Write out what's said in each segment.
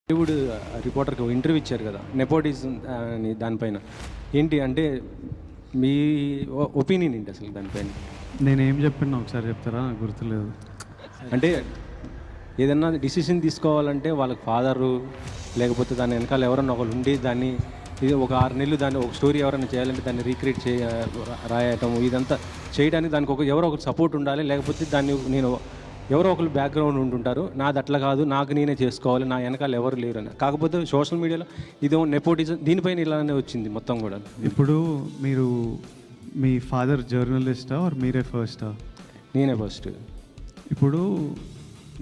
బాలీవుడ్ రిపోర్టర్కి ఒక ఇంటర్వ్యూ ఇచ్చారు కదా, నెపోటిజం అని. దానిపైన ఏంటి అంటే మీ ఒపీనియన్ ఏంటి అసలు దానిపైన? నేనేం చెప్పినా ఒకసారి చెప్తారా? నాకు గుర్తులేదు. అంటే ఏదన్నా డిసిషన్ తీసుకోవాలంటే వాళ్ళకి ఫాదరు, లేకపోతే దాని వెనకాల ఎవరన్నా ఒకరు ఉండి దాన్ని ఇది ఒక 6 నెలలు దాన్ని ఒక స్టోరీ ఎవరైనా చేయాలంటే దాన్ని రీక్రియేట్ రాయటం ఇదంతా చేయడానికి దానికి ఎవరో ఒకరు సపోర్ట్ ఉండాలి. లేకపోతే దాన్ని నేను ఎవరో ఒకరు బ్యాక్గ్రౌండ్ ఉంటుంటారు. నాది అట్లా కాదు, నాకు నేనే చేసుకోవాలి, నా వెనకాల ఎవరు లేరు అని. కాకపోతే సోషల్ మీడియాలో ఇదేమో నెపోటిజం, దీనిపైన ఇలానే వచ్చింది మొత్తం కూడా. ఇప్పుడు మీరు మీ ఫాదర్ జర్నలిస్టా ఆర్ మీరే ఫస్టా? నేనే ఫస్ట్. ఇప్పుడు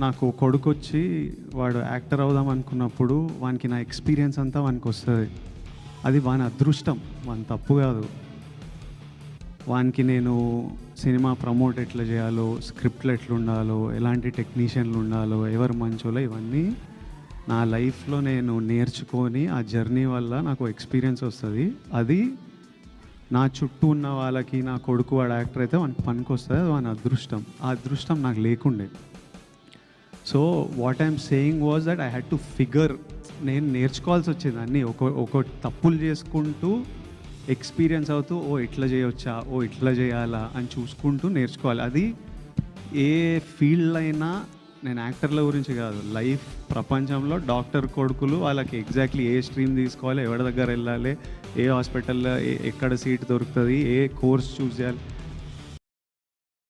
నాకు కొడుకు వచ్చి వాడు యాక్టర్ అవుదాం అనుకున్నప్పుడు వానికి నా ఎక్స్పీరియన్స్ అంతా వానికి వస్తుంది. అది వాని అదృష్టం, వాని తప్పు కాదు. వానికి నేను సినిమా ప్రమోట్ ఎట్లా చేయాలో, స్క్రిప్ట్లు ఎట్లా ఉండాలో, ఎలాంటి టెక్నీషియన్లు ఉండాలో, ఎవరు మంచోలో, ఇవన్నీ నా లైఫ్లో నేను నేర్చుకొని ఆ జర్నీ వల్ల నాకు ఎక్స్పీరియన్స్ వస్తుంది. అది నా చుట్టూ ఉన్న వాళ్ళకి, నా కొడుకు వాడు యాక్టర్ అయితే వానికి పనికి వస్తుంది. అది వాని అదృష్టం. ఆ అదృష్టం నాకు లేకుండే. So what I'm saying was that I had to figure. నేను నేర్చుకోవాల్సి వచ్చేది అన్నీ. ఒక తప్పులు చేసుకుంటూ ఎక్స్పీరియన్స్ అవుతూ, ఓ ఇట్లా చేయవచ్చా, ఓ ఇట్లా చేయాలా అని చూసుకుంటూ నేర్చుకోవాలి. అది ఏ ఫీల్డ్ అయినా, నేను యాక్టర్ల గురించి కాదు, లైఫ్ ప్రపంచంలో డాక్టర్ కొడుకులు వాళ్ళకి ఎగ్జాక్ట్లీ ఏ స్ట్రీమ్ తీసుకోవాలి, ఎవరి దగ్గర వెళ్ళాలి, ఏ హాస్పిటల్లో ఎక్కడ సీట్ దొరుకుతుంది, ఏ కోర్స్ చూస్ చేయాలి,